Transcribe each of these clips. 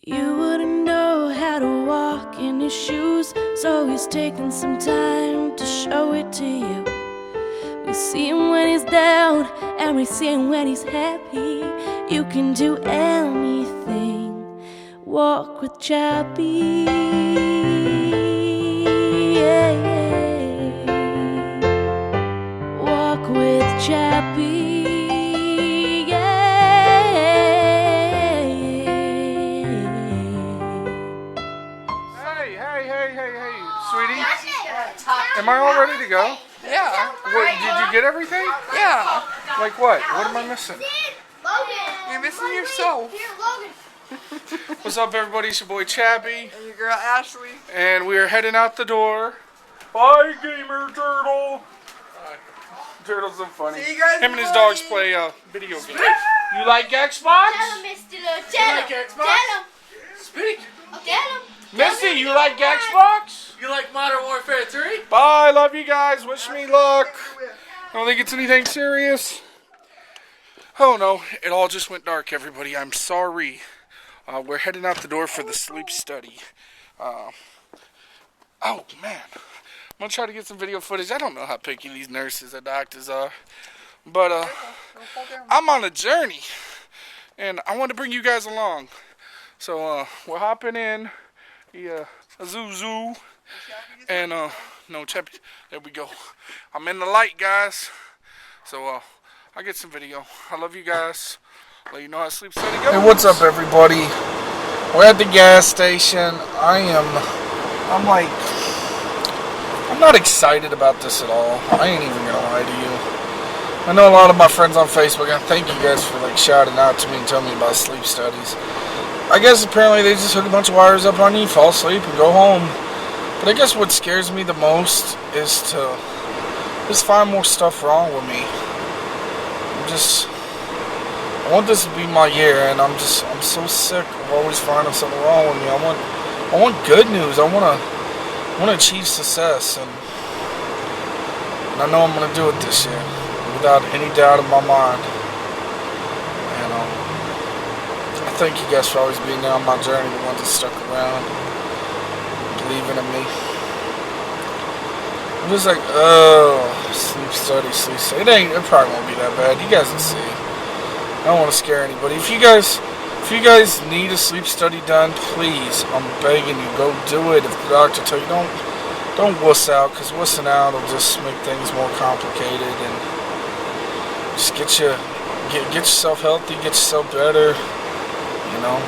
You wouldn't know how to walk in his shoes, so he's taking some time to show it to you. We see him when he's down, and we see him when he's happy. You can do anything, walk with Chappy. Yeah, yeah. Walk with Chappy. Hey, sweetie. Am I all ready to go? Yeah. What, did you get everything? Yeah. Like what? What am I missing? You're missing yourself. What's up, everybody? It's your boy Chappy. And your girl Ashley. And we are heading out the door. Bye, Gamer Turtle. Turtle's so funny. See you guys Him and his in the dogs morning. play video games. You like Xbox? Tell him, Mr. Tell him. Tell him. Speak. Tell him. Missy, you like Xbox? You like Modern Warfare 3? Bye, love you guys. Wish me luck. I don't think it's anything serious. Oh no, it all just went dark, everybody. I'm sorry. We're heading out the door for the sleep study. Oh man, I'm gonna try to get some video footage. I don't know how picky these nurses and doctors are, but I'm on a journey, and I want to bring you guys along. So we're hopping in. A zoo, and no, Chappy, there we go. I'm in the light, guys, so I'll get some video. I love you guys. Let you know how sleep study goes. Hey, what's up, everybody? We're at the gas station. I'm not excited about this at all. I ain't even gonna lie to you. I know a lot of my friends on Facebook, and thank you guys for like shouting out to me and telling me about sleep studies. I guess apparently they just hook a bunch of wires up on you, fall asleep, and go home. But I guess what scares me the most is to just find more stuff wrong with me. I want this to be my year, and I'm so sick of always finding something wrong with me. I want good news. I want to achieve success, and I know I'm gonna do it this year without any doubt in my mind. Thank you guys for always being there on my journey, the ones that stuck around, believing in me. I'm just like, sleep study. It probably won't be that bad. You guys will see. I don't want to scare anybody. If you guys need a sleep study done, please, I'm begging you, go do it. If the doctor tells you don't wuss out, because wussing out will just make things more complicated, and just get yourself healthy, get yourself better. You know,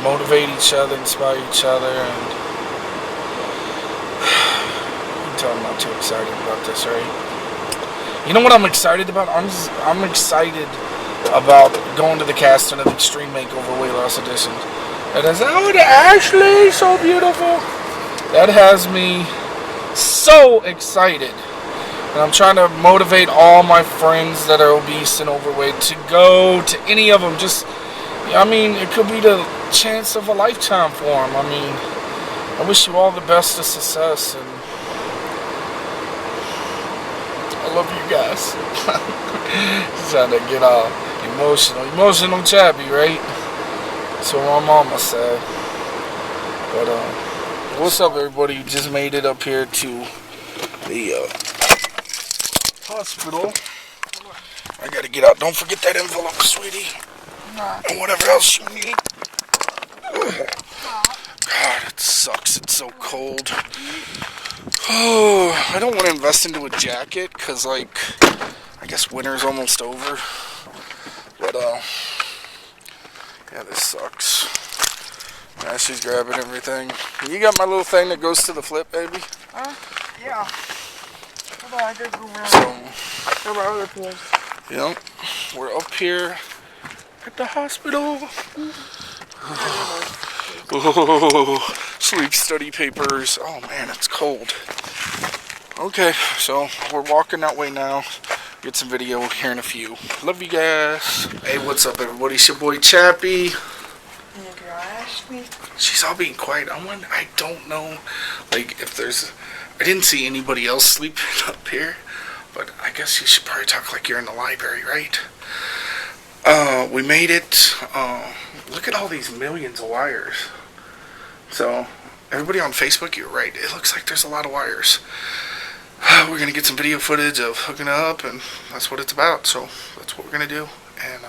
motivate each other, inspire each other, and you can tell I'm not too excited about this, right? You know what I'm excited about? I'm excited about going to the casting of Extreme Makeover Weight Loss Edition. It is Ashley, so beautiful. That has me so excited. And I'm trying to motivate all my friends that are obese and overweight to go to any of them. It could be the chance of a lifetime for them. I wish you all the best of success, and I love you guys. Trying to get all emotional Chappy, right? So my mama said. But what's up, everybody? Just made it up here to the hospital. I gotta get out. Don't forget that envelope, sweetie. And whatever else you need. God, it sucks. It's so cold. Oh, I don't want to invest into a jacket because, I guess winter's almost over. But, yeah, this sucks. Now she's grabbing everything. You got my little thing that goes to the flip, baby? Yeah. Hold on, I gotta go around. So, my other place. We're up here at the hospital. Oh, sleep study papers. Oh man, it's cold. Okay, so we're walking that way now. Get some video here in a few. Love you guys. Hey, what's up, everybody? It's your boy Chappy. And your girl Ashley. She's all being quiet. I don't know, if there's. I didn't see anybody else sleeping up here, but I guess you should probably talk like you're in the library, right? We made it. Look at all these millions of wires. So, everybody on Facebook, you're right. It looks like there's a lot of wires. We're going to get some video footage of hooking up, and that's what it's about. So, that's what we're going to do. And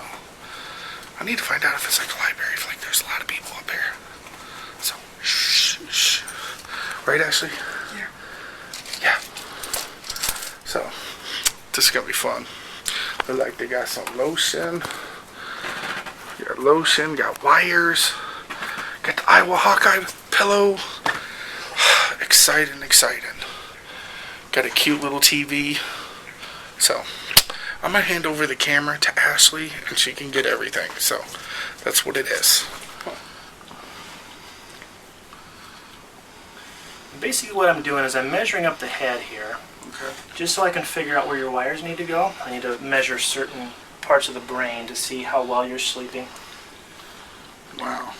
I need to find out if it's like a library. I feel like there's a lot of people up here. So, shh. Right, Ashley? Yeah. So, this is going to be fun. Look like they got some lotion. Got lotion, got wires. Got the Iowa Hawkeye pillow. Exciting. Got a cute little TV. So, I'm going to hand over the camera to Ashley and she can get everything. So, that's what it is. Basically what I'm doing is I'm measuring up the head here. Okay. Just so I can figure out where your wires need to go. I need to measure certain parts of the brain to see how well you're sleeping. Wow.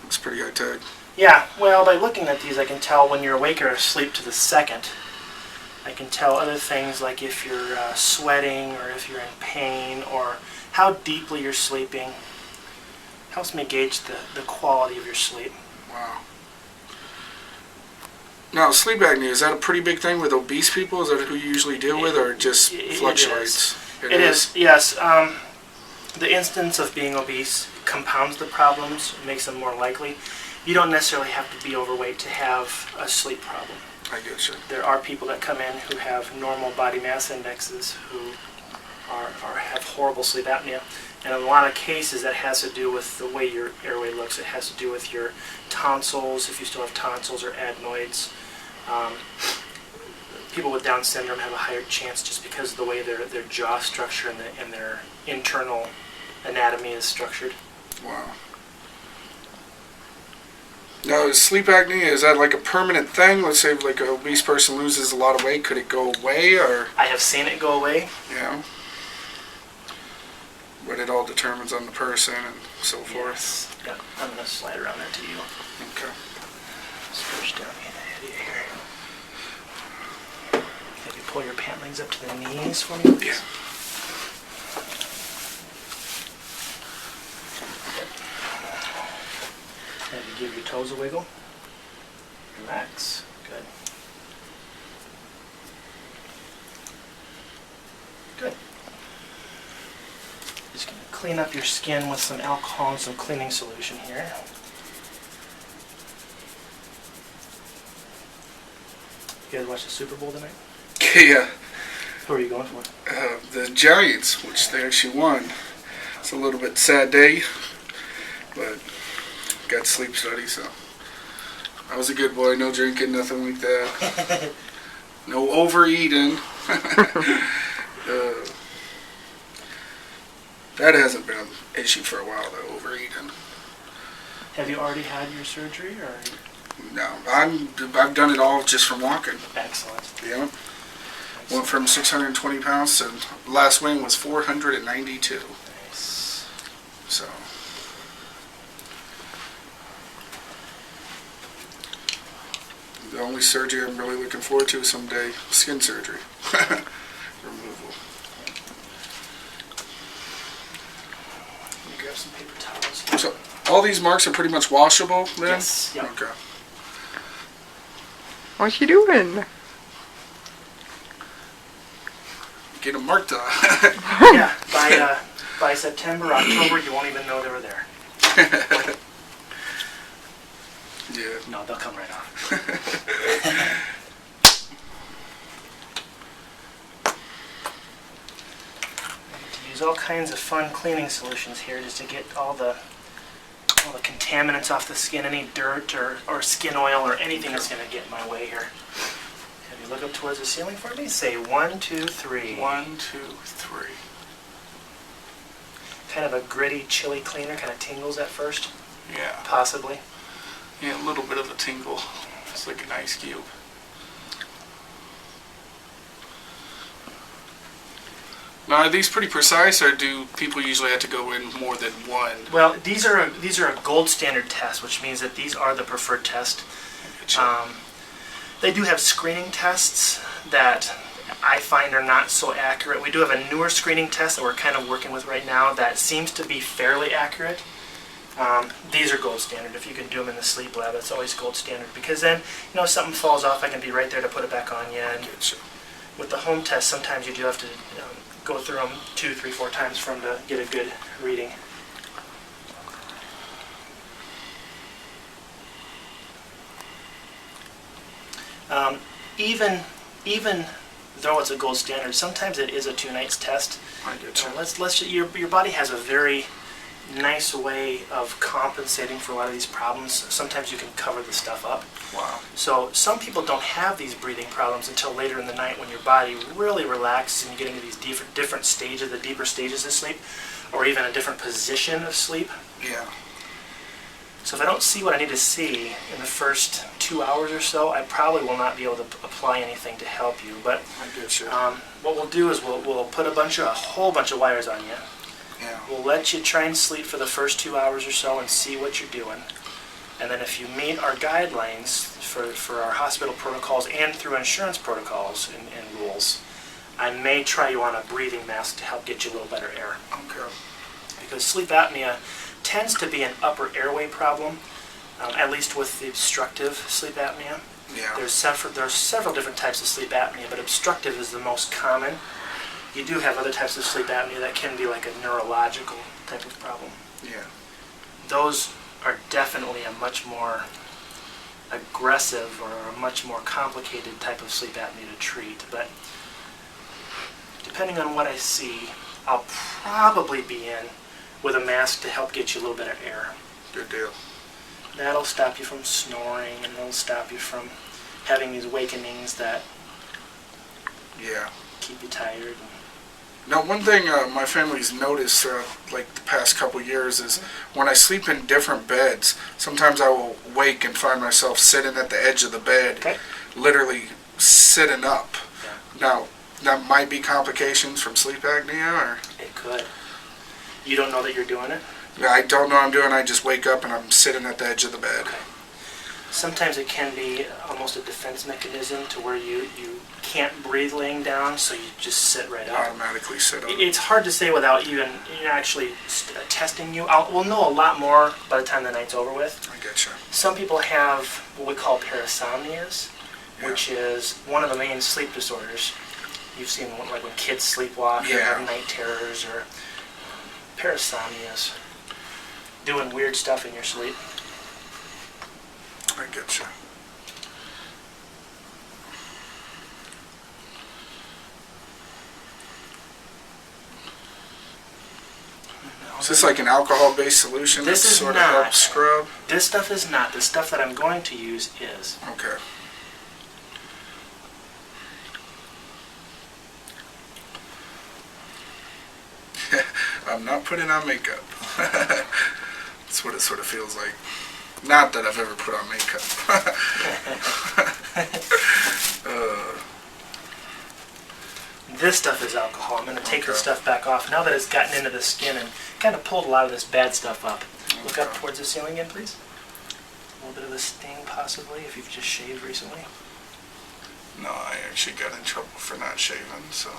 That's pretty high tech. Yeah, well, by looking at these I can tell when you're awake or asleep to the second. I can tell other things like if you're sweating or if you're in pain or how deeply you're sleeping. Helps me gauge the quality of your sleep. Wow. Now, sleep apnea, is that a pretty big thing with obese people? Is that who you usually deal with, or it just fluctuates? It is, yes. The instance of being obese compounds the problems, makes them more likely. You don't necessarily have to be overweight to have a sleep problem. I get you. There are people that come in who have normal body mass indexes who have horrible sleep apnea. And in a lot of cases that has to do with the way your airway looks. It has to do with your tonsils, if you still have tonsils or adenoids. People with Down syndrome have a higher chance just because of the way their jaw structure and their internal anatomy is structured. Wow. Now, is sleep apnea, is that like a permanent thing? Let's say like an obese person loses a lot of weight. Could it go away, or? I have seen it go away. Yeah. But it all determines on the person and so forth. Yes. Yeah, I'm going to slide around that to you. Okay. Scooch down the head here. Have you pull your pant legs up to the knees for me, please? Yeah. Have you give your toes a wiggle? Relax. Good. Good. Just going to clean up your skin with some alcohol and some cleaning solution here. You guys watch the Super Bowl tonight? Yeah. Who are you going for? The Giants, which they actually won. It's a little bit sad day, but got sleep study, so I was a good boy. No drinking, nothing like that. No overeating. That hasn't been an issue for a while, though, overeating. Have you already had your surgery, or? No, I've done it all just from walking. Excellent. Yeah. Went from 620 pounds to last weight was 492. Nice. So. The only surgery I'm really looking forward to is someday skin surgery. Removal. Let me grab some paper towels. So all these marks are pretty much washable then? Yes. Yep. Okay. What you doing? Get them marked on. Yeah. By September, October, you won't even know they were there. Yeah. No, they'll come right off. Use all kinds of fun cleaning solutions here just to get all the contaminants off the skin, any dirt or skin oil or anything that's going to get in my way here. Have you look up towards the ceiling for me? Say 1, 2, 3. 1, 2, 3. Kind of a gritty, chilly cleaner, kind of tingles at first, Yeah. possibly. Yeah, a little bit of a tingle. It's like an ice cube. Now, are these pretty precise, or do people usually have to go in more than one? Well, these are a gold standard test, which means that these are the preferred test. They do have screening tests that I find are not so accurate. We do have a newer screening test that we're kind of working with right now that seems to be fairly accurate. These are gold standard. If you can do them in the sleep lab, that's always gold standard, because then, if something falls off, I can be right there to put it back on you. And with the home test, sometimes you do have to go through them 2, 3, 4 times for them to get a good reading. Even though it's a gold standard, sometimes it is a 2 nights test. I get you. Your body has a very nice way of compensating for a lot of these problems. Sometimes you can cover the stuff up. Wow. So some people don't have these breathing problems until later in the night, when your body really relaxes and you get into these different stages, the deeper stages of sleep, or even a different position of sleep. Yeah. So if I don't see what I need to see in the first 2 hours or so, I probably will not be able to apply anything to help you. But I get you. what we'll do is we'll put a whole bunch of wires on you. Yeah. We'll let you try and sleep for the first 2 hours or so and see what you're doing. And then if you meet our guidelines for our hospital protocols and through insurance protocols and rules, I may try you on a breathing mask to help get you a little better air. Okay. Because sleep apnea tends to be an upper airway problem, at least with the obstructive sleep apnea. Yeah. There's several different types of sleep apnea, but obstructive is the most common. You do have other types of sleep apnea that can be like a neurological type of problem. Yeah. Those are definitely a much more aggressive or a much more complicated type of sleep apnea to treat. But depending on what I see, I'll probably be in with a mask to help get you a little bit of air. Good deal. That'll stop you from snoring, and it'll stop you from having these awakenings that keep you tired. Now, one thing my family's noticed, like the past couple years, is when I sleep in different beds, sometimes I will wake and find myself sitting at the edge of the bed, literally sitting up. Yeah. Now, that might be complications from sleep apnea, or? It could. You don't know that you're doing it? Yeah, I don't know what I'm doing. I just wake up and I'm sitting at the edge of the bed. Okay. Sometimes it can be almost a defense mechanism to where you can't breathe laying down, so you just sit right up. Automatically sit up. It's hard to say without even actually testing you. We'll know a lot more by the time the night's over with. I get you. Some people have what we call parasomnias, which is one of the main sleep disorders. You've seen like when kids sleepwalk or have night terrors, or parasomnias, doing weird stuff in your sleep. I get you. Is this like an alcohol-based solution that sort of helps scrub? This stuff is not. The stuff that I'm going to use is. Okay. I'm not putting on makeup. That's what it sort of feels like. Not that I've ever put on makeup. This stuff is alcohol. I'm going to take this stuff back off now that it's gotten into the skin and kind of pulled a lot of this bad stuff up. Look up towards the ceiling again, please. A little bit of a sting, possibly, if you've just shaved recently. No, I actually got in trouble for not shaving, so.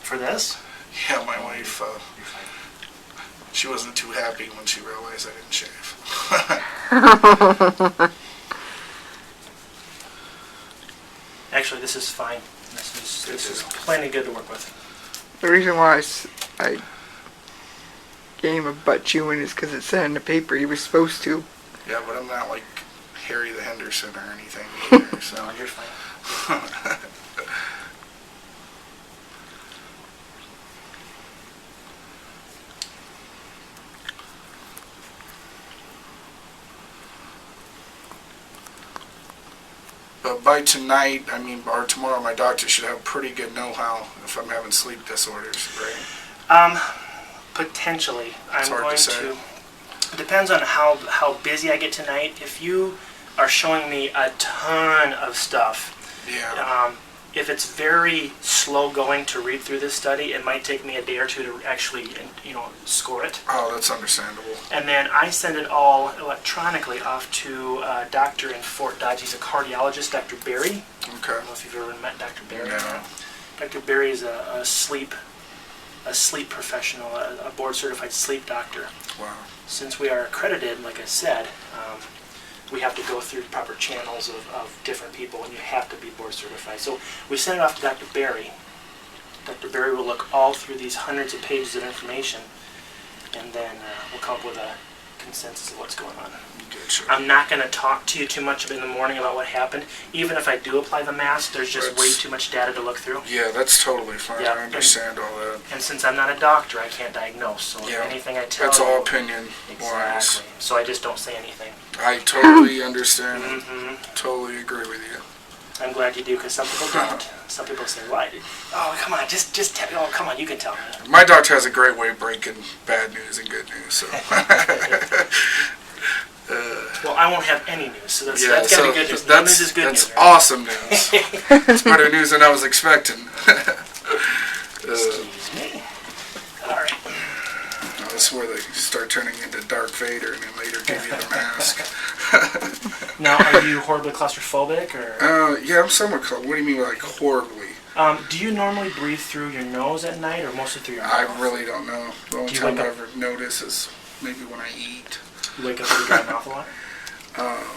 For this? Yeah, my wife, she wasn't too happy when she realized I didn't shave. Actually, this is fine. This is plenty good to work with. The reason why I gave him a butt chewing is because it said in the paper he was supposed to. Yeah, but I'm not like Harry the Henderson or anything either, so. No, you're fine. But by tonight, or tomorrow, my doctor should have pretty good know-how if I'm having sleep disorders, right? Potentially. It's hard going to say. It depends on how busy I get tonight. If you are showing me a ton of stuff, if it's very slow going to read through this study, it might take me a day or two to actually, score it. Oh, that's understandable. And then I send it all electronically off to a doctor in Fort Dodge. He's a cardiologist, Dr. Berry. Okay. I don't know if you've ever met Dr. Berry. No. Dr. Berry is a sleep a sleep professional, a board-certified sleep doctor. Wow. Since we are accredited, like I said, we have to go through proper channels of different people, and you have to be board certified. So we send it off to Dr. Barry. Dr. Barry will look all through these hundreds of pages of information, and then we'll come up with a consensus of what's going on. Gotcha. I'm not going to talk to you too much in the morning about what happened. Even if I do apply the mask, there's just way too much data to look through. Yeah, that's totally fine. Yeah, I understand all that. And since I'm not a doctor, I can't diagnose. So Yeah, anything I tell That's you, all opinion wise. exactly. So I just don't say anything. I totally understand. Mm-hmm. Totally agree with you. I'm glad you do, because some people don't. Some people say, "Why? Oh, come on, just tell me. Oh, come on, you can tell me." My doctor has a great way of breaking bad news and good news. So. Well, I won't have any news, so that's Yeah, gotta so be good news. No news is good that's news. Right? awesome news. It's better news than I was expecting. Excuse me. All right. That's where they start turning into Darth Vader and then later give you the mask. Now, are you horribly claustrophobic, or? Yeah, I'm somewhat close. What do you mean like horribly? Do you normally breathe through your nose at night, or mostly through your I mouth? really don't know. The only Do you time wake I up- ever notice is maybe when I eat. You wake up with a dry mouth a lot?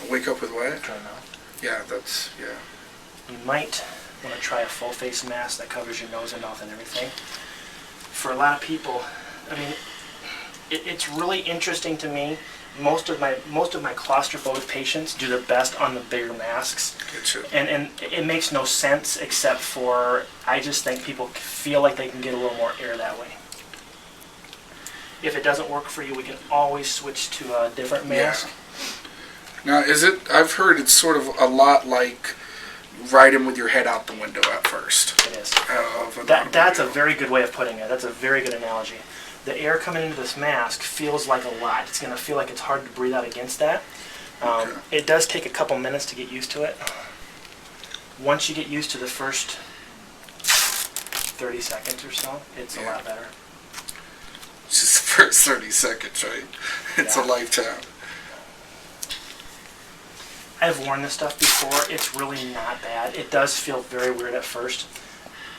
Wake up with what? Dry mouth. Yeah, that's, yeah. You might want to try a full face mask that covers your nose and mouth and everything. For a lot of people, I mean, it's really interesting to me. Most of my claustrophobic patients do the best on the bigger masks, Getcha. and it makes no sense except for I just think people feel like they can get a little more air that way. If it doesn't work for you, we can always switch to a different mask. Now, I've heard it's sort of a lot like riding with your head out the window at first. It is. Of an That's a automobile. very good way of putting it. That's a very good analogy. The air coming into this mask feels like a lot. It's going to feel like it's hard to breathe out against that. Okay. It does take a couple minutes to get used to it. Once you get used to the first 30 seconds or so, it's a lot better. It's just the first 30 seconds, right? It's Yeah. a lifetime. I've worn this stuff before. It's really not bad. It does feel very weird at first.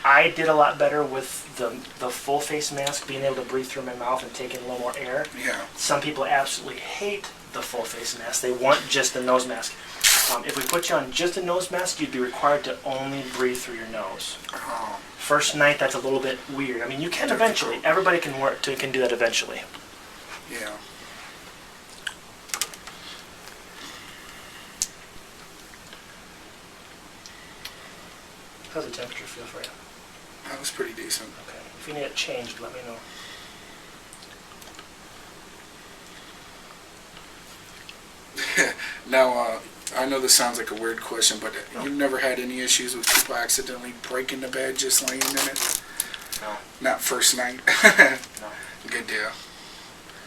I did a lot better with the full face mask, being able to breathe through my mouth and take in a little more air. Yeah. Some people absolutely hate the full face mask. They want just the nose mask. If we put you on just a nose mask, you'd be required to only breathe through your nose. Oh, First night, that's a little bit weird. I mean, you can eventually. Everybody can do that eventually. yeah. How's the temperature feel for you? That was pretty decent. Okay. If you need it changed, let me know. Now, I know this sounds like a weird question, but you've never had any issues with people accidentally breaking the bed just laying in it? No. Not first night? No. Good deal.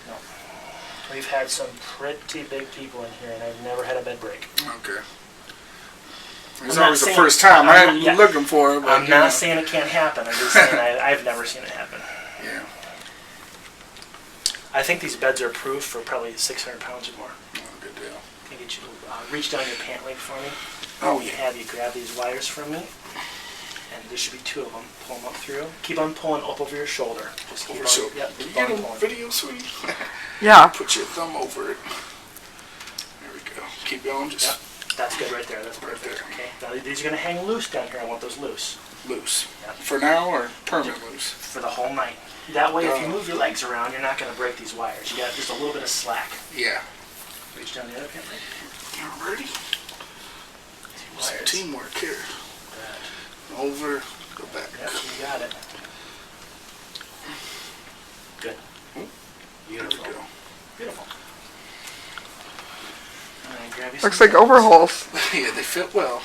No. We've had some pretty big people in here, and I've never had a bed break. Okay. It's I'm not always the saying- first time. I'm I'm not- yeah. looking for it, but I'm you know. not saying it can't happen. I'm just saying I've never seen it happen. Yeah. I think these beds are approved for probably 600 pounds or more. Oh, good deal. Can I get you to reach down your pant leg for me? Oh, You yeah. have you grab these wires from me, and there should be two of them. Pull them up through. Keep on pulling up over your shoulder. Just keep Over on. so. Yep. Can you Keep get on a pulling. video, sweetie? Yeah. Put your thumb over it. There we go. Keep going. Just Yep. That's good right there. That's Right perfect. there. Okay. Now these are going to hang loose down here. I want those loose loose. Yeah. For now or permanent loose? for the whole night. That way, if you Oh. move your legs around, you're not going to break these wires. You got just a little bit of slack. Yeah. Reach down the other pant leg. Alrighty. Some Wires. teamwork here. Good. Over, go back. Yep, you got it. Good. There Beautiful. we go. Beautiful. All right, grab you Looks some like pants. overhauls. Yeah, they fit well.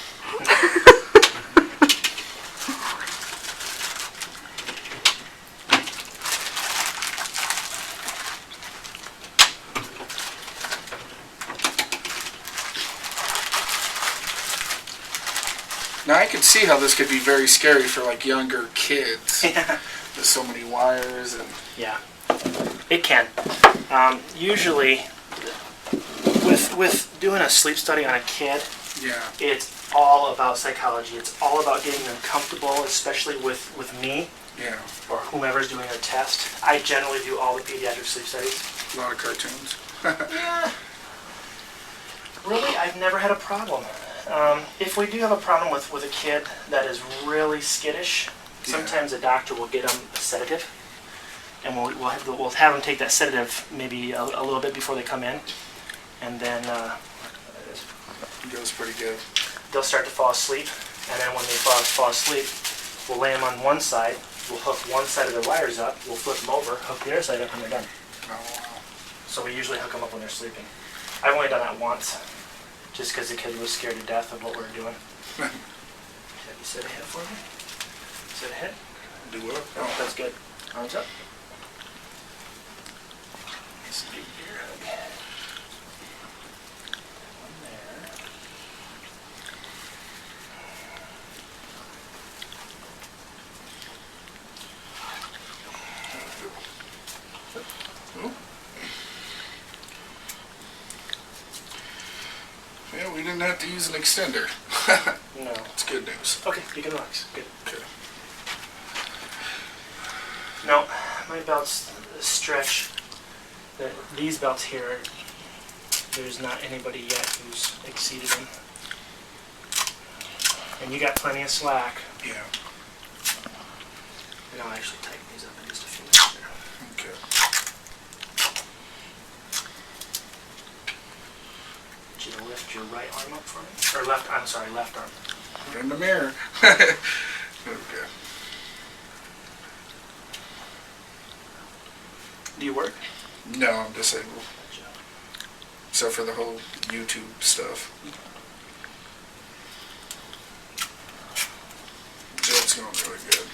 Now I can see how this could be very scary for like younger kids. There's so many wires and Yeah, it can. Usually, with doing a sleep study on a kid, yeah. it's all about psychology. It's all about getting them comfortable, especially with me. Yeah. or whomever's doing a test. I generally do all the pediatric sleep studies. A lot of cartoons. Yeah. Really, I've never had a problem. If we do have a problem with a kid that is really skittish, sometimes a doctor will get them a sedative, and we'll have them take that sedative maybe a little bit before they come in, and then It goes pretty good. they'll start to fall asleep, and then when they fall asleep, we'll lay them on one side, we'll hook one side of their wires up, we'll flip them over, hook the other side up, and they're done. Oh, wow. So we usually hook them up when they're sleeping. I've only done that once, just because the kid was scared to death of what we were doing. Have you set ahead for me? Set ahead? Do what? Oh, that's good. Arms up. Nice big ear hug. One there. Yeah, we didn't have to use an extender. No. It's good news. Okay, you can relax. Good. Okay. No, my belts stretch. These belts here, there's not anybody yet who's exceeded them. And you got plenty of slack. Yeah. And I'll actually tighten these up in just a few minutes there. Okay. Get you to lift your right arm up for me. Or left arm. Put it in the mirror. Okay. Do you work? No, I'm disabled. Except for the whole YouTube stuff. It's going really good.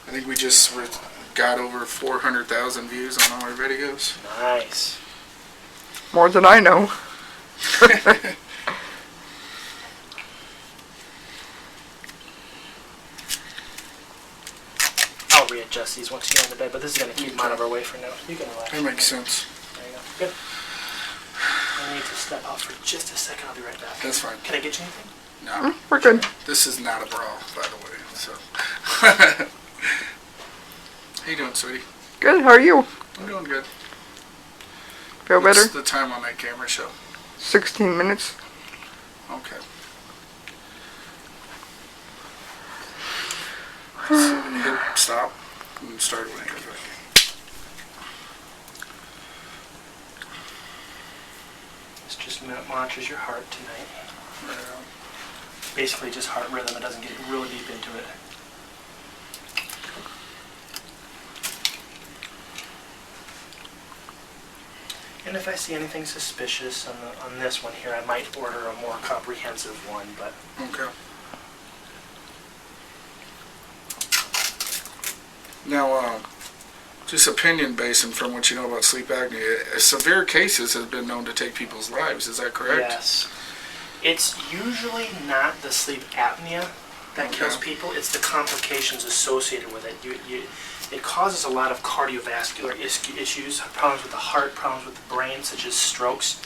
I think we just got over 400,000 views on all our videos. Nice. More than I know. I'll readjust these once you get into bed, but this is going to keep them out of our way for now. You can relax. That makes sense. There you go. Good. I need to step out for just a second. I'll be right back. That's fine. Can I get you anything? No, We're good. this is not a bra, by the way. So, how you doing, sweetie? Good, how are you? I'm doing good. Feel better? What's the time on that camera show? 16 minutes. Okay. So when you hit stop, and start when it goes back. This just monitors your heart tonight. Basically just heart rhythm. It doesn't get really deep into it. And if I see anything suspicious on this one here, I might order a more comprehensive one, but Okay. Now, just opinion based and from what you know about sleep apnea, severe cases have been known to take people's lives. Is that correct? yes. It's usually not the sleep apnea that kills people, it's the complications associated with it. It causes a lot of cardiovascular issues, problems with the heart, problems with the brain, such as strokes.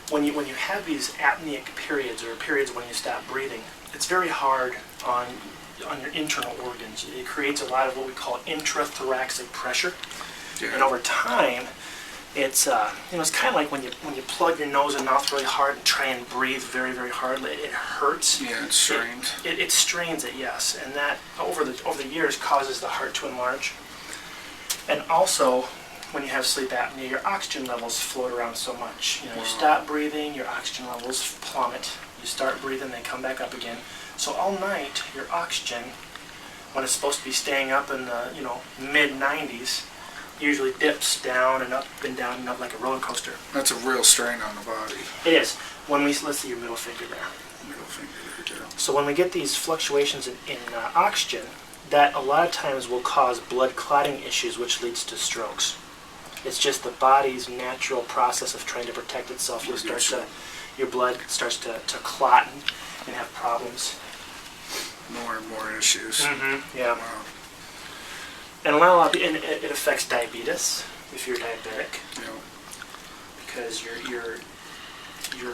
When you have these apneic periods, or periods when you stop breathing, it's very hard on your internal organs. It creates a lot of what we call intrathoracic pressure, and over time, it's it's kind of like when you plug your nose and mouth really hard and try and breathe very, very hard. It hurts. Yeah, it strains. It strains it, yes, and that over the years causes the heart to enlarge. And also, when you have sleep apnea, your oxygen levels float around so much. You stop breathing, your oxygen levels plummet. You start breathing, they come back up again. So all night, your oxygen, when it's supposed to be staying up in the mid-90s, usually dips down and up and down and up like a roller coaster. That's a real strain on the body. It is. Let's see your middle finger there. Middle finger there, Joe. So when we get these fluctuations in oxygen, that a lot of times will cause blood clotting issues, which leads to strokes. It's just the body's natural process of trying to protect itself. Your blood starts to clot and have problems. More and more issues. Mm-hmm. Yeah. Wow. And a lot of it affects diabetes if you're diabetic, Yeah. because your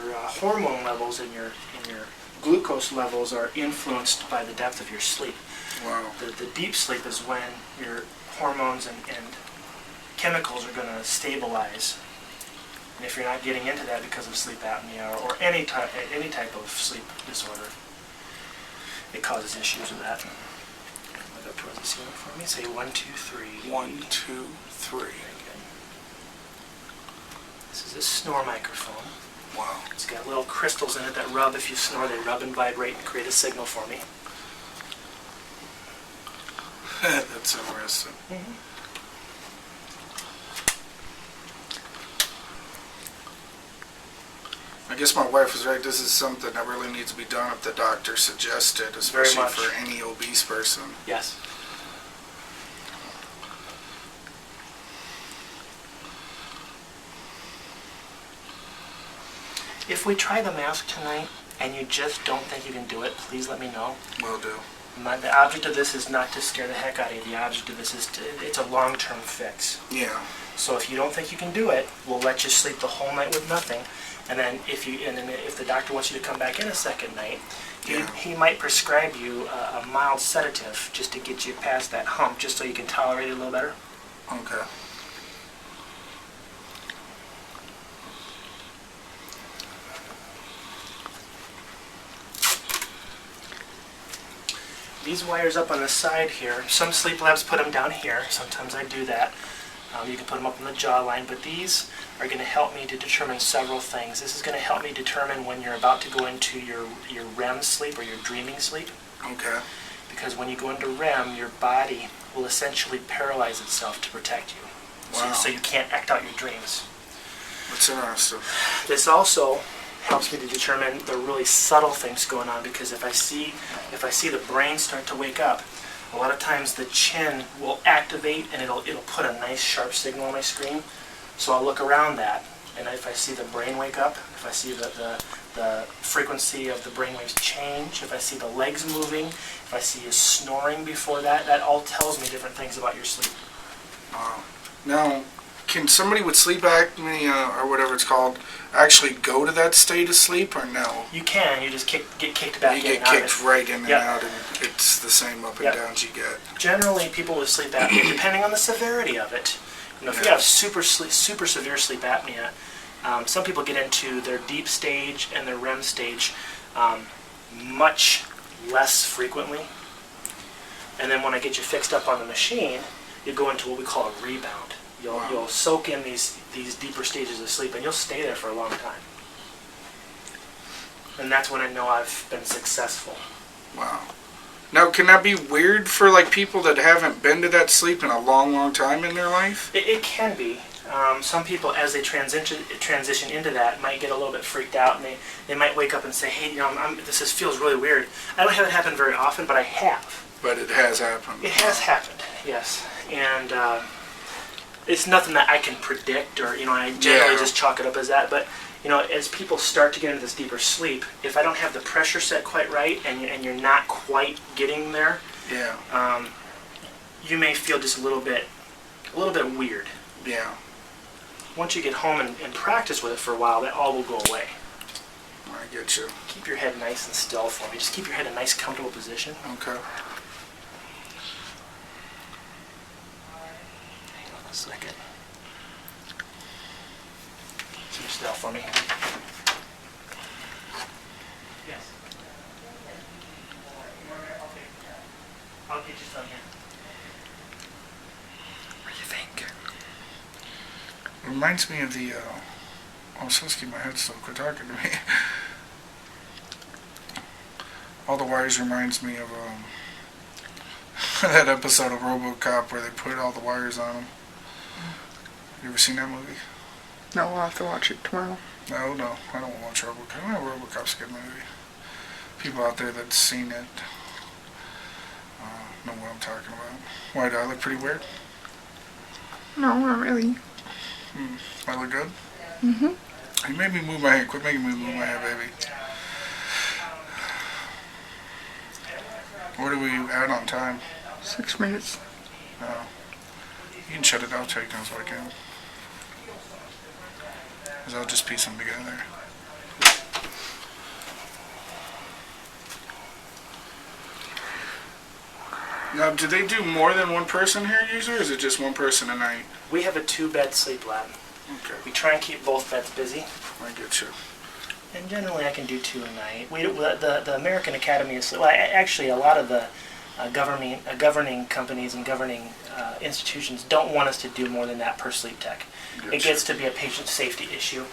hormone levels in your glucose levels are influenced by the depth of your sleep. Wow. The deep sleep is when your hormones and chemicals are going to stabilize. And if you're not getting into that because of sleep apnea or any type of sleep disorder, it causes issues with that. Look up towards the ceiling for me. Say 1, 2, 3. 1, 2, 3. Very good. This is a snore microphone. Wow. It's got little crystals in it that rub. If you snore, they rub and vibrate and create a signal for me. That's interesting. I guess my wife was right. This is something that really needs to be done if the doctor suggested, especially much. for any obese person. Yes. If we try the mask tonight and you just don't think you can do it, please let me know. Will do. The object of this is not to scare the heck out of you. The object of this is it's a long-term fix. Yeah. So if you don't think you can do it, we'll let you sleep the whole night with nothing. And then if the doctor wants you to come back in a second night, he might prescribe you a mild sedative just to get you past that hump, just so you can tolerate it a little better. Okay. These wires up on the side here, some sleep labs put them down here. Sometimes I do that. You can put them up on the jawline, but these are going to help me to determine several things. This is going to help me determine when you're about to go into your REM sleep or your dreaming sleep. Okay. Because when you go into REM, your body will essentially paralyze itself to protect you. Wow. So you can't act out your dreams. That's interesting. This also helps me to determine the really subtle things going on, because if I see the brain start to wake up, a lot of times the chin will activate and it'll put a nice sharp signal on my screen. So I'll look around that, and if I see the brain wake up, if I see the frequency of the brainwaves change, if I see the legs moving, if I see you snoring before that, that all tells me different things about your sleep. Wow. Now, can somebody with sleep apnea or whatever it's called actually go to that state of sleep, or no? You can. You just get kicked back in. You get kicked right in and Yep. out, and it's the same up and Yep. downs you get. Generally, people with sleep apnea, depending on the severity of it, if you have super severe sleep apnea, some people get into their deep stage and their REM stage much less frequently. And then when I get you fixed up on the machine, you go into what we call a rebound. You'll soak in these deeper stages of sleep, and you'll stay there for a long time. And that's when I know I've been successful. Wow. Now, can that be weird for like people that haven't been to that sleep in a long, long time in their life? It can be. Some people, as they transition into that, might get a little bit freaked out, and they might wake up and say, "Hey, this feels really weird." I don't have it happen very often, but I have. But it has happened. It has happened, yes. And it's nothing that I can predict, or I generally just chalk it up as that. But as people start to get into this deeper sleep, if I don't have the pressure set quite right, and you're not quite getting there, you may feel just a little bit weird. Yeah. Once you get home and practice with it for a while, that all will go away. I get you. Keep your head nice and still for me. Just keep your head in a nice, comfortable position. Okay. Hang on a second. Keep still for me. Yes. I'll get you some here. What do you think? It reminds me of the, I'm supposed to keep my head still, quit talking to me. All the Wires reminds me of that episode of RoboCop where they put all the wires on them. You ever seen that movie? No, I'll have to watch it tomorrow. No, I don't watch RoboCop. I know RoboCop's a good movie. People out there that's seen it know what I'm talking about. Why, do I look pretty weird? No, not really. I look good? Mm-hmm. You made me move my head. Quit making me move my head, baby. What are we at on time? 6 minutes. Oh. You can shut it out, take down so I can. Because I'll just piece them together. Now, do they do more than one person here usually, or is it just one person a night? We have a 2-bed sleep lab. Okay, We try and keep both beds busy. I get you. And generally I can do 2 a night. The American Academy of Sleep, well, actually a lot of the governing companies and governing institutions don't want us to do more than that per sleep tech. Gotcha. It gets to be a patient safety issue.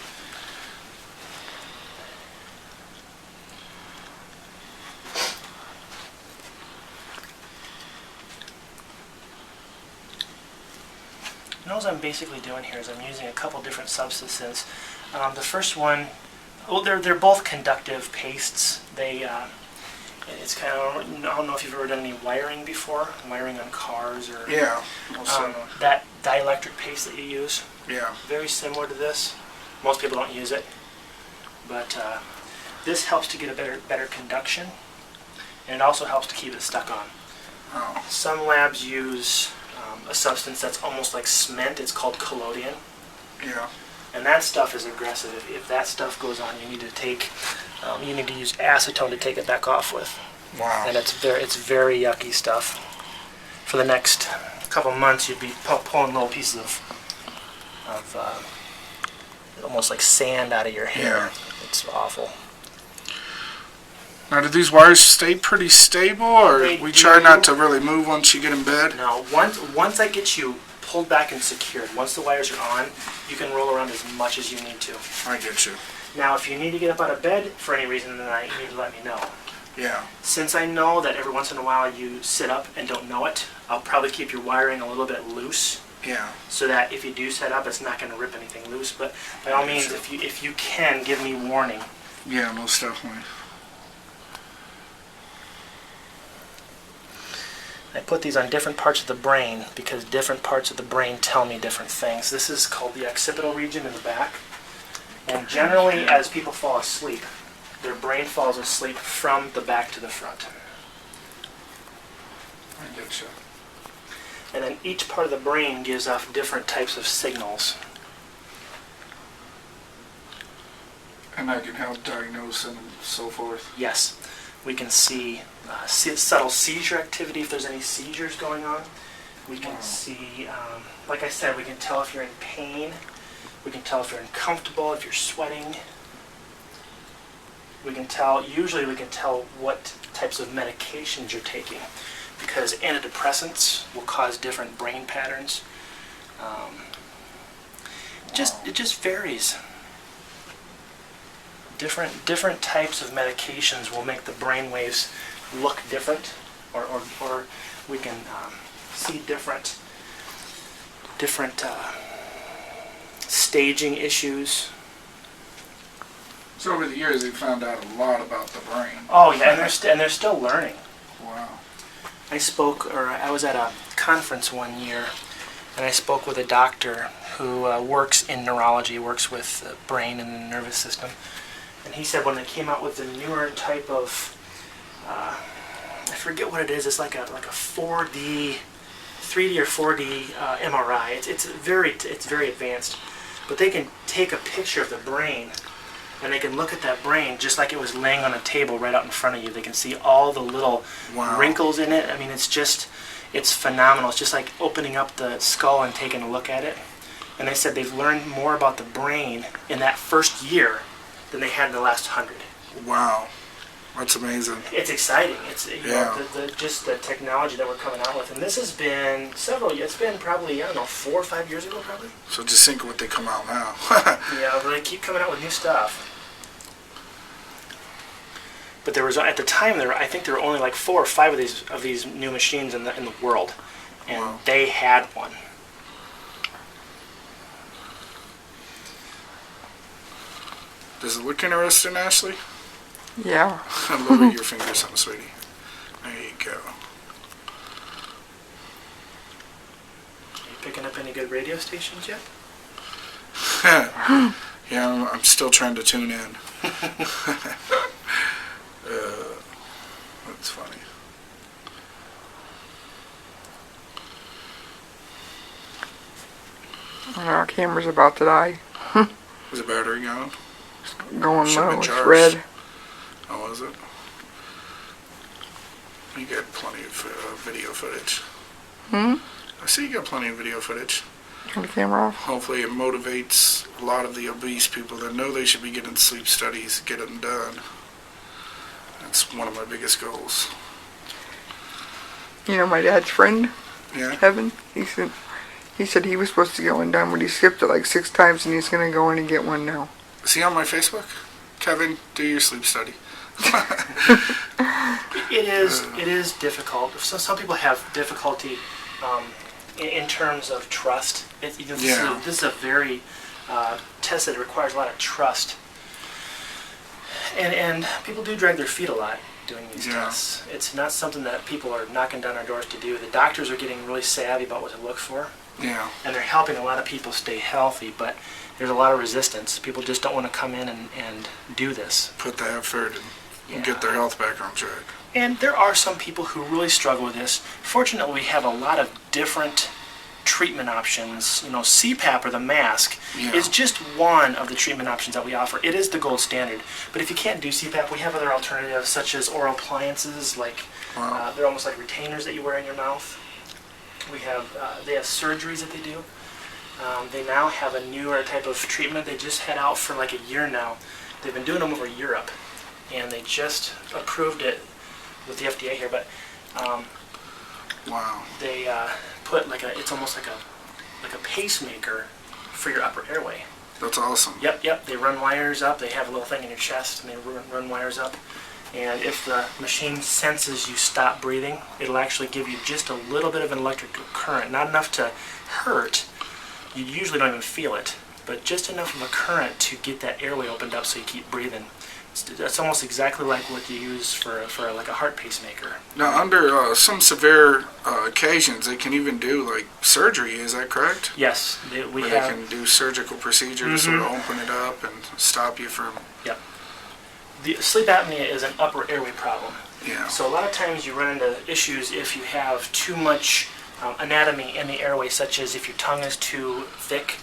And all I'm basically doing here is I'm using a couple different substances. The first one, well, they're both conductive pastes. It's kind of, I don't know if you've ever done any wiring before, wiring on cars or Yeah. that dielectric paste that you use. Yeah. Very similar to this. Most people don't use it, but this helps to get a better conduction, and it also helps to keep it stuck on. Oh. Some labs use a substance that's almost like cement. It's called collodion. Yeah. And that stuff is aggressive. If that stuff goes on, you need to use acetone to take it back off with. Wow. And it's very yucky stuff. For the next couple months, you'd be pulling little pieces of almost like sand out of your hair. Yeah. It's awful. Now, do these wires stay pretty stable, or They we try do. not to really move once you get in bed? Now, once I get you pulled back and secured, once the wires are on, you can roll around as much as you need to. I get you. Now, if you need to get up out of bed for any reason in the night, you need to let me know. Yeah. Since I know that every once in a while you sit up and don't know it, I'll probably keep your wiring a little bit loose, Yeah. so that if you do set up, it's not going to rip anything loose. But by all means, if you can, give me warning. Yeah, most definitely. I put these on different parts of the brain because different parts of the brain tell me different things. This is called the occipital region in the back. And generally, as people fall asleep, their brain falls asleep from the back to the front. I get you. And then each part of the brain gives off different types of signals. And I can help diagnose and so forth. Yes, we can see subtle seizure activity if there's any seizures going on. We can see, like I said, we can tell if you're in pain. We can tell if you're uncomfortable, if you're sweating. Usually we can tell what types of medications you're taking, because antidepressants will cause different brain patterns. It just varies. Different types of medications will make the brain waves look different, or we can see different staging issues. So over the years, they found out a lot about the brain. Oh yeah, and they're still learning. Wow. I was at a conference one year, and I spoke with a doctor who works in neurology, works with the brain and the nervous system. And he said when they came out with the newer type of, I forget what it is. It's like a 3D or 4D MRI. It's very advanced, but they can take a picture of the brain, and they can look at that brain just like it was laying on a table right out in front of you. They can see all the little wrinkles in it. I mean, it's phenomenal. It's just like opening up the skull and taking a look at it. And they said they've learned more about the brain in that first year than they had in the last 100. Wow. That's amazing. It's exciting. It's just the technology that we're coming out with. And this has been several years. It's been probably, 4 or 5 years ago probably. So just think of what they come out now. Yeah, but they keep coming out with new stuff. But there was, at the time, I think there were only like 4 or 5 of these new machines in the world. And they had one. Does it look interesting, Ashley? Yeah. Lower your fingers on, sweetie. There you go. Are you picking up any good radio stations yet? Yeah, I'm still trying to tune in. That's funny. Our camera's about to die. Is the battery going? Going Should've low. been It's charged. red. Oh, was it? You got plenty of video footage. Hmm? I see you got plenty of video footage. Turn the camera off. Hopefully it motivates a lot of the obese people that know they should be getting sleep studies, get them done. That's one of my biggest goals. You know my dad's friend, Yeah? Kevin? He said he was supposed to get one done, but he skipped it like 6 times, and he's going to go in and get one now. Is he on my Facebook? Kevin, do your sleep study. It is difficult. Some people have difficulty in terms of trust. Yeah. This is a very test that requires a lot of trust. And people do drag their feet a lot doing these tests. It's not something that people are knocking down our doors to do. The doctors are getting really savvy about what to look for. Yeah. And they're helping a lot of people stay healthy, but there's a lot of resistance. People just don't want to come in and do this. Put the effort and get their health back on track. And there are some people who really struggle with this. Fortunately, we have a lot of different treatment options. You know, CPAP or the mask is just one of the treatment options that we offer. It is the gold standard. But if you can't do CPAP, we have other alternatives such as oral appliances, like they're almost like retainers that you wear in your mouth. We have they have surgeries that they do. They now have a newer type of treatment. They just had out for like a year now. They've been doing them over Europe, and they just approved it with the FDA here. But wow. they put it's almost like a pacemaker for your upper airway. That's awesome. Yep. They run wires up. They have a little thing in your chest, and they run wires up. And if the machine senses you stop breathing, it'll actually give you just a little bit of an electrical current, not enough to hurt. You usually don't even feel it, but just enough of a current to get that airway opened up so you keep breathing. That's almost exactly like what you use for like a heart pacemaker. Now, under some severe occasions, they can even do like surgery. Is that correct? Yes, they can do surgical procedures to open it up and stop you from. Yep. The sleep apnea is an upper airway problem. Yeah. So a lot of times you run into issues if you have too much anatomy in the airway, such as if your tongue is too thick,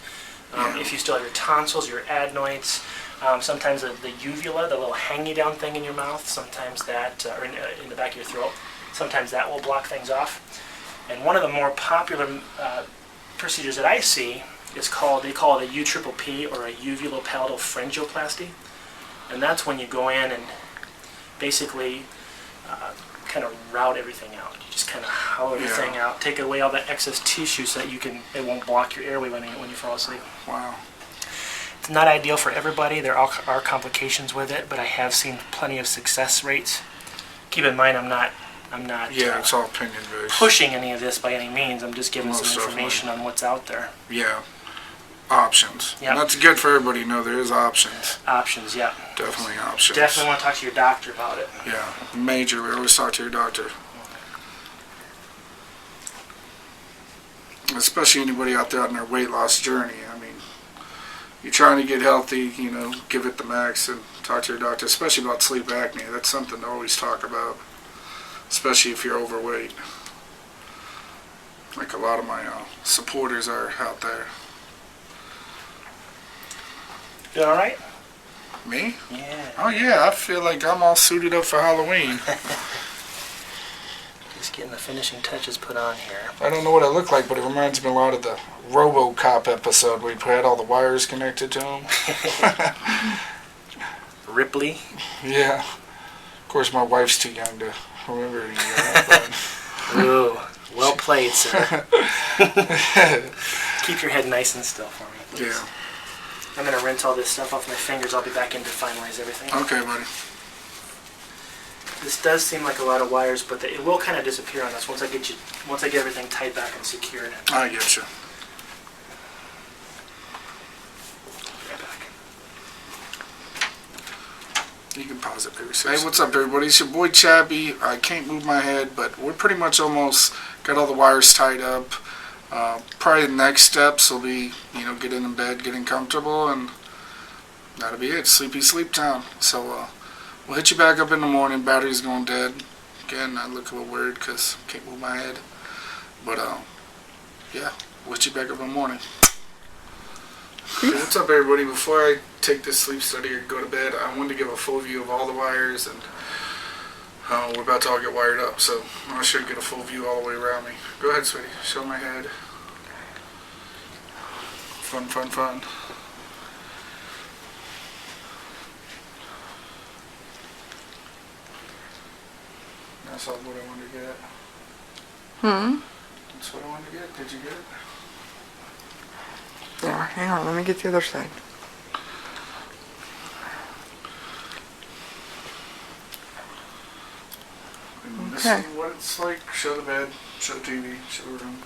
if you still have your tonsils, your adenoids, sometimes the uvula, the little hangy down thing in your mouth, sometimes that, or in the back of your throat, sometimes that will block things off. And one of the more popular procedures that I see is they call it a UPPP, or a uvulopalatal pharyngoplasty. And that's when you go in and basically kind of route everything out. You just kind of hollow everything out, take away all that excess tissue so that it won't block your airway when you fall asleep. Wow. It's not ideal for everybody. There are complications with it, but I have seen plenty of success rates. Keep in mind, I'm not it's all opinion based. pushing any of this by any means. I'm just giving Most some information on what's out there. Yeah. Options. Yep. And that's good for everybody to know there is options. Options, yeah. Definitely options. Definitely want to talk to your doctor about it. Yeah. Majorly. Always talk to your doctor. Especially anybody out there on their weight loss journey. I mean, you're trying to get healthy, give it the max and talk to your doctor, especially about sleep apnea. That's something to always talk about, especially if you're overweight. Like a lot of my supporters are out there. You all right? Me? Yeah. Oh yeah, I feel like I'm all suited up for Halloween. Just getting the finishing touches put on here. I don't know what I look like, but it reminds me a lot of the RoboCop episode where he had all the wires connected to him. Ripley. Yeah. Of course, my wife's too young to remember any of that. Ooh, well played, sir. Keep your head nice and still for me, please. Yeah. I'm going to rinse all this stuff off my fingers. I'll be back in to finalize everything. Okay, buddy. This does seem like a lot of wires, but it will kind of disappear on us once I get everything tied back and secured. I get you. Right back. You can pause it, baby. Hey, what's up, everybody? It's your boy Chappy. I can't move my head, but we're pretty much almost got all the wires tied up. Probably the next steps will be, getting in bed, getting comfortable, and that'll be it. Sleepy sleep town. So we'll hit you back up in the morning. Battery's going dead. Again, I look a little weird because I can't move my head. But yeah, we'll hit you back up in the morning. Hey, what's up, everybody? Before I take this sleep study or go to bed, I wanted to give a full view of all the wires and We're about to all get wired up, so I should get a full view all the way around me. Go ahead, sweetie. Show my head. Fun, fun, fun. That's all what I wanted to get. That's what I wanted to get. Did you get it? Yeah, hang on, let me get the other side. And this Okay. is what it's like. Show the bed, show the TV, show the room.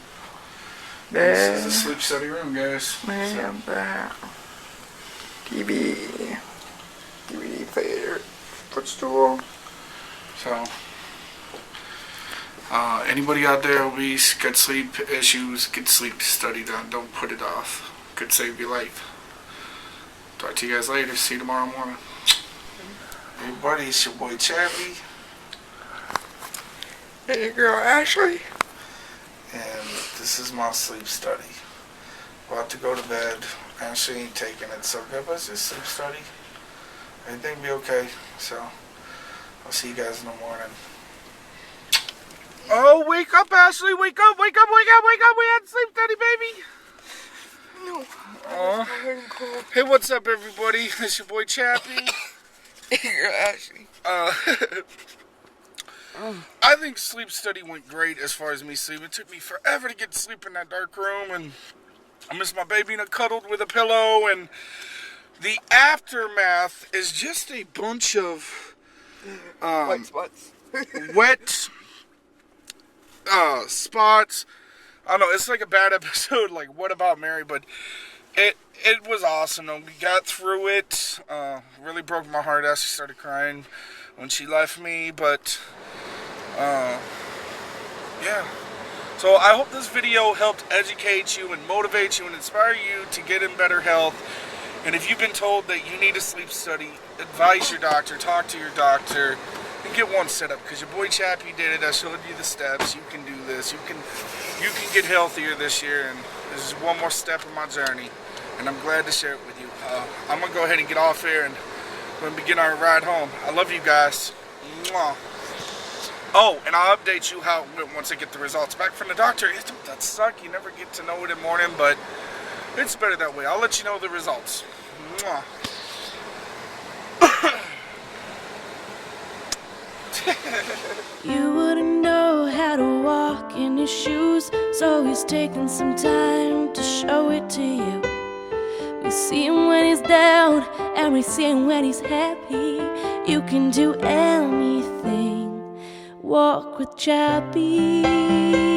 Bed. This is the sleep study room, guys. Way So, up there. TV. DVD player. Footstool. so anybody out there who got sleep issues, get sleep study done. Don't put it off. Could save your life. Talk to you guys later. See you tomorrow morning. Hey, buddy, it's your boy Chappy. Hey, girl, Ashley. And this is my sleep study. About to go to bed. Ashley ain't taking it, so give us this sleep study. Everything will be okay. So I'll see you guys in the morning. Oh, wake up, Ashley! Wake up! Wake up! Wake up! Wake up! We had sleep study, baby. No. Hey, what's up, everybody? It's your boy Chappy. Hey, girl, Ashley. I think sleep study went great as far as me sleeping. It took me forever to get to sleep in that dark room, and I miss my baby cuddled with a pillow, and the aftermath is just a bunch of White spots. wet spots. I don't know, it's like a bad episode, like What About Mary, but it was awesome. We got through it. Really broke my heart as she started crying when she left me, but yeah. So I hope this video helped educate you and motivate you and inspire you to get in better health. And if you've been told that you need a sleep study, advise your doctor, talk to your doctor, and get one set up. Because your boy Chappy did it. I showed you the steps. You can do this. You can get healthier this year. And this is one more step in my journey. And I'm glad to share it with you. I'm going to go ahead and get off here and we're going to begin our ride home. I love you guys. Mwah. Oh, and I'll update you how it went once I get the results back from the doctor. That suck. You never get to know it in the morning, but it's better that way. I'll let you know the results. Mwah. You wouldn't know how to walk in his shoes, so he's taking some time to show it to you. We see him when he's down, and we see him when he's happy. You can do anything. Walk with Chappy.